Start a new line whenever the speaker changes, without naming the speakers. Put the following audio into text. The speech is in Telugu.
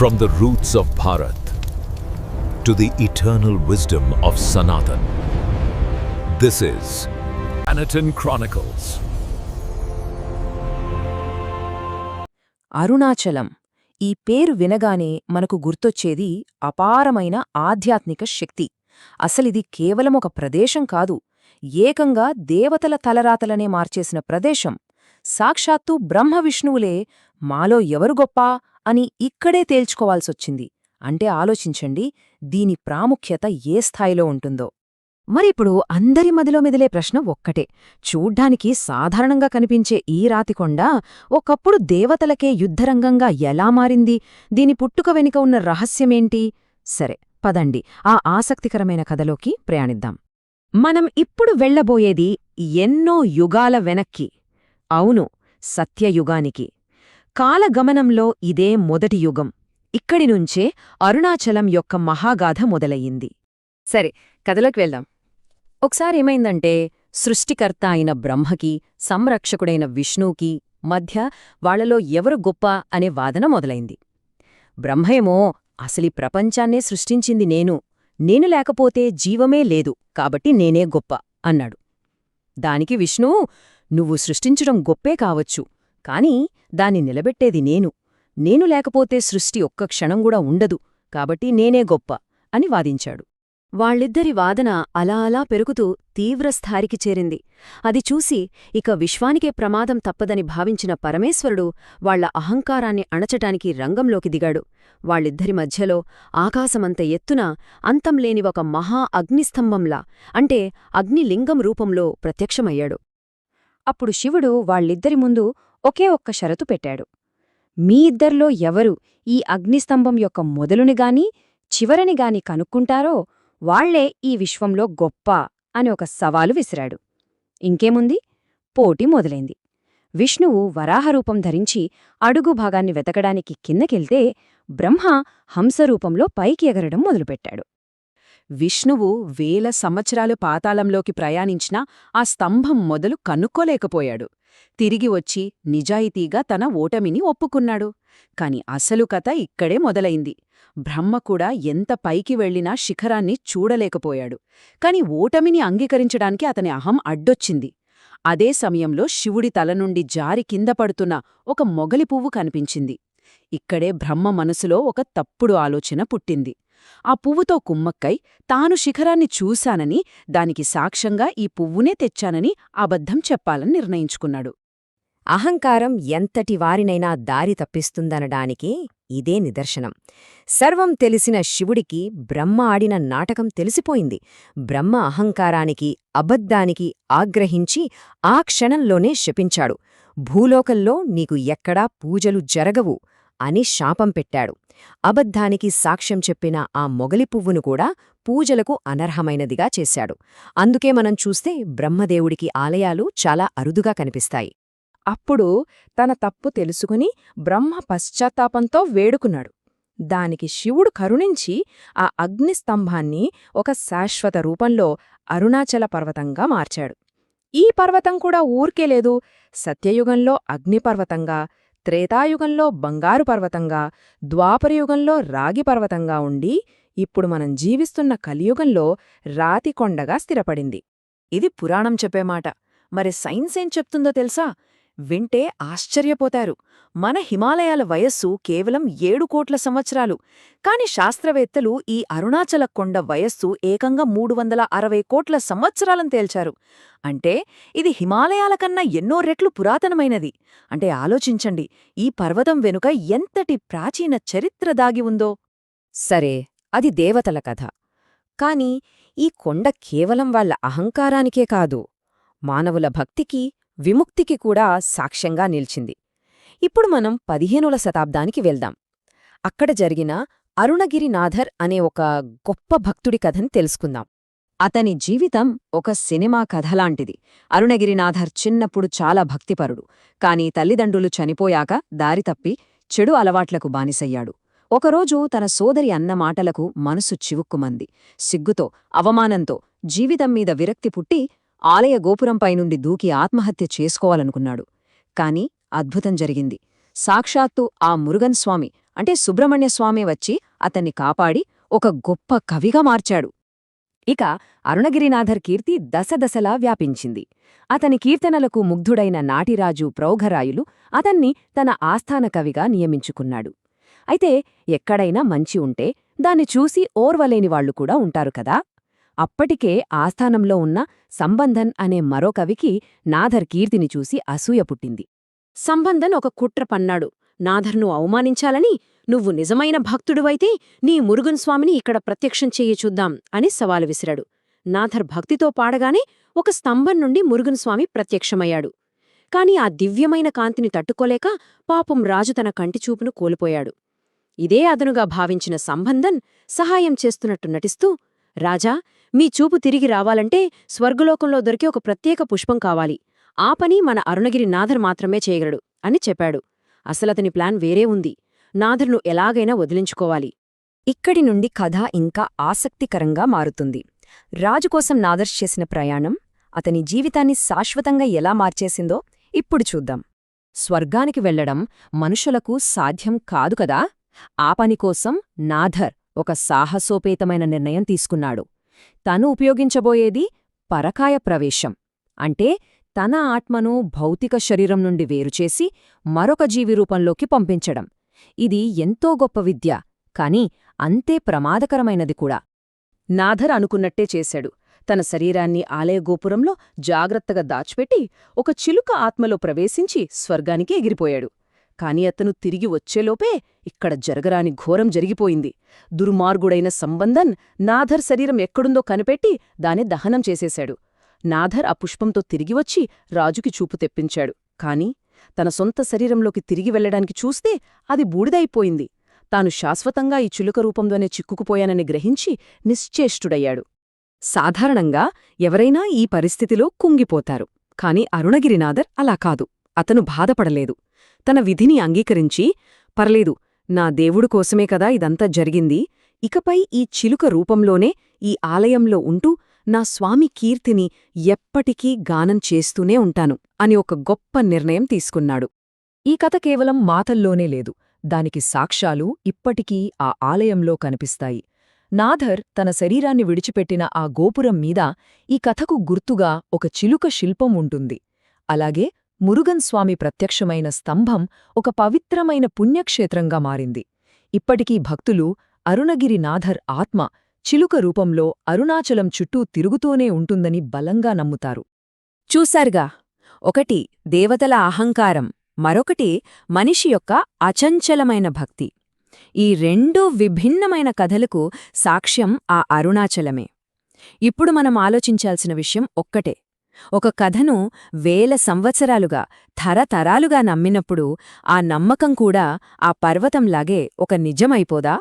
From the roots of Bharat to the eternal wisdom of Sanatan, this is Sanatan Chronicles.
Arunachalam ఈ పేరు వినగానే మనకు గుర్తొచ్చేది అపారమైన ఆధ్యాత్మిక శక్తి. అసలిది కేవలం ఒక ప్రదేశం కాదు, ఏకంగా దేవతల తలరాతలనే మార్చేసిన ప్రదేశం. సాక్షాత్తు బ్రహ్మవిష్ణువులే మాలో ఎవరు గొప్ప అని ఇక్కడే తేల్చుకోవాల్సొచ్చింది. అంటే ఆలోచించండి, దీని ప్రాముఖ్యత ఏ స్థాయిలో ఉంటుందో. మరిప్పుడు అందరి మదిలో మెదిలే ప్రశ్న ఒక్కటే. చూడ్డానికి సాధారణంగా కనిపించే ఈ రాతికొండ ఒకప్పుడు దేవతలకే యుద్ధరంగంగా ఎలా మారింది? దీని పుట్టుక వెనుక ఉన్న రహస్యమేంటి? సరే, పదండి ఆ ఆసక్తికరమైన కథలోకి ప్రయాణిద్దాం. మనం ఇప్పుడు వెళ్లబోయేది ఎన్నో యుగాల వెనక్కి. అవును, సత్యయుగానికి. కాలగమనంలో ఇదే మొదటి యుగం. ఇక్కడి నుంచే అరుణాచలం యొక్క మహాగాథ మొదలయ్యింది. సరే, కథలోకి వెళ్దాం. ఒకసారేమైందంటే, సృష్టికర్త అయిన బ్రహ్మకి, సంరక్షకుడైన విష్ణువుకి మధ్య వాళ్లలో ఎవరు గొప్ప అనే వాదన మొదలైంది. బ్రహ్మేమో అసలీ ప్రపంచాన్నే సృష్టించింది నేను లేకపోతే జీవమే లేదు, కాబట్టి నేనే గొప్ప అన్నాడు. దానికి విష్ణువు, నువ్వు సృష్టించడం గొప్పే కావచ్చు, కాని దాన్ని నిలబెట్టేది నేను లేకపోతే సృష్టి ఒక్క క్షణంగూడా ఉండదు, కాబట్టి నేనే గొప్ప అని వాదించాడు. వాళ్ళిద్దరి వాదన అలా అలా పెరుగుతూ తీవ్రస్థాయికి చేరింది. అది చూసి ఇక విశ్వానికే ప్రమాదం తప్పదని భావించిన పరమేశ్వరుడు వాళ్ల అహంకారాన్ని అణచటానికి రంగంలోకి దిగాడు. వాళ్ళిద్దరి మధ్యలో ఆకాశమంత ఎత్తున అంతంలేని ఒక మహా అగ్నిస్తంభంలా, అంటే అగ్నిలింగం రూపంలో ప్రత్యక్షమయ్యాడు. అప్పుడు శివుడు వాళ్ళిద్దరి ముందు ఒకే ఒక్క షరతు పెట్టాడు. మీ ఇద్దర్లో ఎవరు ఈ అగ్నిస్తంభం యొక్క మొదలునిగాని చివరనిగాని కనుక్కుంటారో వాళ్లే ఈ విశ్వంలో గొప్ప అని ఒక సవాలు విసిరాడు. ఇంకేముంది, పోటీ మొదలైంది. విష్ణువు వరాహరూపం ధరించి అడుగు భాగాన్ని వెతకడానికి కిందకెళ్తే, బ్రహ్మ హంసరూపంలో పైకి ఎగరడం మొదలుపెట్టాడు. విష్ణువు వేల సంవత్సరాలు పాతాళంలోకి ప్రయాణించినా ఆ స్తంభం మొదలు కనుక్కోలేకపోయాడు. తిరిగి వచ్చి నిజాయితీగా తన ఓటమిని ఒప్పుకున్నాడు. కాని అసలు కథ ఇక్కడే మొదలైంది. బ్రహ్మ కూడా ఎంత పైకి వెళ్లినా శిఖరాన్ని చూడలేకపోయాడు. కాని ఓటమిని అంగీకరించడానికి అతని అహం అడ్డొచ్చింది. అదే సమయంలో శివుడి తలనుండి జారి కింద పడుతున్న ఒక మొగలి పువ్వు కనిపించింది. ఇక్కడే బ్రహ్మ మనసులో ఒక తప్పుడు ఆలోచన పుట్టింది. ఆ పువ్వుతో కుమ్మక్కై తాను శిఖరాన్ని చూశానని, దానికి సాక్ష్యంగా ఈ పువ్వునే తెచ్చానని అబద్ధం చెప్పాలని నిర్ణయించుకున్నాడు. అహంకారం ఎంతటి వారినైనా దారి తప్పిస్తుందనడానికి ఇదే నిదర్శనం. సర్వం తెలిసిన శివుడికి బ్రహ్మ ఆడిన నాటకం తెలిసిపోయింది. బ్రహ్మ అహంకారానికి, అబద్ధానికి ఆగ్రహించి ఆ క్షణంలోనే శపించాడు. భూలోకంలో నీకు ఎక్కడా పూజలు జరగవు అని శాపం పెట్టాడు. అబద్ధానికి సాక్ష్యం చెప్పిన ఆ మొగలి పువ్వును కూడా పూజలకు అనర్హమైనదిగా చేశాడు. అందుకే మనం చూస్తే బ్రహ్మదేవుడికి ఆలయాలు చాలా అరుదుగా కనిపిస్తాయి. అప్పుడు తన తప్పు తెలుసుకుని బ్రహ్మ పశ్చాత్తాపంతో వేడుకున్నాడు. దానికి శివుడు కరుణించి ఆ అగ్నిస్తంభాన్ని ఒక శాశ్వత రూపంలో అరుణాచల పర్వతంగా మార్చాడు. ఈ పర్వతం కూడా ఊర్కేలేదు. సత్యయుగంలో అగ్నిపర్వతంగా, త్రేతాయుగంలో బంగారు పర్వతంగా, ద్వాపరయుగంలో రాగి పర్వతంగా ఉండి ఇప్పుడు మనం జీవిస్తున్న కలియుగంలో రాతికొండగా స్థిరపడింది. ఇది పురాణం చెప్పేమాట. మరి సైన్స్ ఏం చెప్తుందో తెలుసా? వింటే ఆశ్చర్యపోతారు. మన హిమాలయాల వయస్సు కేవలం 7 కోట్ల సంవత్సరాలు. కాని శాస్త్రవేత్తలు ఈ అరుణాచల కొండ వయస్సు ఏకంగా 360 కోట్ల సంవత్సరాలను తేల్చారు. అంటే ఇది హిమాలయాల కన్నా ఎన్నో రెట్లు పురాతనమైనది. అంటే ఆలోచించండి, ఈ పర్వతం వెనుక ఎంతటి ప్రాచీన చరిత్ర దాగి ఉందో. సరే, అది దేవతల కథ. కాని ఈ కొండ కేవలం వాళ్ల అహంకారానికే కాదు, మానవుల భక్తికి, విముక్తికి కూడా సాక్ష్యంగా నిల్చింది. ఇప్పుడు మనం 15వ శతాబ్దానికి వెళ్దాం. అక్కడ జరిగిన అరుణగిరినాథర్ అనే ఒక గొప్ప భక్తుడి కథని తెలుసుకుందాం. అతని జీవితం ఒక సినిమా కథలాంటిది. అరుణగిరినాథర్ చిన్నప్పుడు చాలా భక్తిపరుడు. కాని తల్లిదండ్రులు చనిపోయాక దారితప్పి చెడు అలవాట్లకు బానిసయ్యాడు. ఒకరోజు తన సోదరి అన్న మాటలకు మనసు చివుక్కుమంది. సిగ్గుతో, అవమానంతో, జీవితం మీద విరక్తి పుట్టి ఆలయ గోపురంపై నుండి దూకి ఆత్మహత్య చేసుకోవాలనుకున్నాడు. కాని అద్భుతం జరిగింది. సాక్షాత్తు ఆ మురుగన్ స్వామి అంటే సుబ్రహ్మణ్యస్వామి వచ్చి అతన్ని కాపాడి ఒక గొప్ప కవిగా మార్చాడు. ఇక అరుణగిరినాథర్ కీర్తి దశదశలా వ్యాపించింది. అతని కీర్తనలకు ముగ్ధుడైన నాటిరాజు ప్రౌఘరాయులు అతన్ని తన ఆస్థాన కవిగా నియమించుకున్నాడు. అయితే ఎక్కడైనా మంచి ఉంటే దాన్ని చూసి ఓర్వలేనివాళ్లు కూడా ఉంటారు కదా. అప్పటికే ఆస్థానంలో ఉన్న సంబంధన్ అనే మరో కవికి నాథర్ కీర్తిని చూసి అసూయ పుట్టింది. సంబంధన్ ఒక కుట్ర పన్నాడు. నాథర్ను అవమానించాలని, నువ్వు నిజమైన భక్తుడివైతే నీ మురుగన్ స్వామిని ఇక్కడ ప్రత్యక్షం చెయ్యి చూద్దాం అని సవాలు విసిరాడు. నాథర్ భక్తితో పాడగానే ఒక స్తంభం నుండి మురుగన్ స్వామి ప్రత్యక్షమయ్యాడు. కాని ఆ దివ్యమైన కాంతిని తట్టుకోలేక పాపం రాజు తన కంటిచూపును కోల్పోయాడు. ఇదే అదనుగా భావించిన సంబంధన్ సహాయం చేస్తున్నట్టు నటిస్తూ, రాజా, మీ చూపు తిరిగి రావాలంటే స్వర్గలోకంలో దొరికే ఒక ప్రత్యేక పుష్పం కావాలి. ఆ పని మన అరుణగిరి నాథర్ మాత్రమే చేయగలడు అని చెప్పాడు. అసలతని ప్లాన్ వేరే ఉంది. నాథర్ను ఎలాగైనా వదిలించుకోవాలి. ఇక్కడి నుండి కథ ఇంకా ఆసక్తికరంగా మారుతుంది. రాజుకోసం నాథర్ చేసిన ప్రయాణం అతని జీవితాన్ని శాశ్వతంగా ఎలా మార్చేసిందో ఇప్పుడు చూద్దాం. స్వర్గానికి వెళ్లడం మనుషులకు సాధ్యం కాదు కదా. ఆ పనికోసం నాథర్ ఒక సాహసోపేతమైన నిర్ణయం తీసుకున్నాడు. తను ఉపయోగించబోయేది పరకాయ ప్రవేశం, అంటే తన ఆత్మను భౌతిక శరీరం నుండి వేరుచేసి మరొక జీవి రూపంలోకి పంపించడం. ఇది ఎంతో గొప్ప విద్య, కాని అంతే ప్రమాదకరమైనది కూడా. నాథర్ అనుకున్నట్టే చేశాడు. తన శరీరాన్ని ఆలయగోపురంలో జాగ్రత్తగా దాచిపెట్టి ఒక చిలుక ఆత్మలో ప్రవేశించి స్వర్గానికి ఎగిరిపోయాడు. కాని అతను తిరిగి వచ్చేలోపే ఇక్కడ జరగరాని ఘోరం జరిగిపోయింది. దుర్మార్గుడైన సంబంధన్ నాథర్ శరీరం ఎక్కడుందో కనిపెట్టి దాన్ని దహనం చేసేశాడు. నాథర్ ఆ పుష్పంతో తిరిగివచ్చి రాజుకి చూపు తెప్పించాడు. కాని తన సొంత శరీరంలోకి తిరిగి వెళ్లడానికి చూస్తే అది బూడిదైపోయింది. తాను శాశ్వతంగా ఈ చిలుక రూపంలోనే చిక్కుకుపోయానని గ్రహించి నిశ్చేష్టుడయ్యాడు. సాధారణంగా ఎవరైనా ఈ పరిస్థితిలో కుంగిపోతారు. కాని అరుణగిరినాథర్ అలా కాదు. అతను బాధపడలేదు. తన విధిని అంగీకరించి, పర్లేదు, నా దేవుడు కోసమే కదా ఇదంతా జరిగింది, ఇకపై ఈ చిలుక రూపంలోనే ఈ ఆలయంలో ఉంటూ నా స్వామి కీర్తిని ఎప్పటికీ గానం చేస్తూనే ఉంటాను అని ఒక గొప్ప నిర్ణయం తీసుకున్నాడు. ఈ కథ కేవలం మాటల్లోనే లేదు, దానికి సాక్ష్యాలు ఇప్పటికీ ఆ ఆలయంలో కనిపిస్తాయి. నాథర్ తన శరీరాన్ని విడిచిపెట్టిన ఆ గోపురం మీద ఈ కథకు గుర్తుగా ఒక చిలుక శిల్పం ఉంటుంది. అలాగే మురుగన్ స్వామి ప్రత్యక్షమైన స్తంభం ఒక పవిత్రమైన పుణ్యక్షేత్రంగా మారింది. ఇప్పటికీ భక్తులు అరుణగిరి నాథర్ ఆత్మ చిలుక రూపంలో అరుణాచలం చుట్టూ తిరుగుతూనే ఉంటుందని బలంగా నమ్ముతారు. చూశారుగా, ఒకటి దేవతల అహంకారం, మరొకటి మనిషి యొక్క అచంచలమైన భక్తి. ఈ రెండూ విభిన్నమైన కథలకు సాక్ష్యం ఆ అరుణాచలమే. ఇప్పుడు మనం ఆలోచించాల్సిన విషయం ఒక్కటే. ఒక కథను వేల సంవత్సరాలుగా తరతరాలుగా నమ్మినప్పుడు ఆ నమ్మకం కూడా ఆ పర్వతంలాగే ఒక నిజమైపోదా?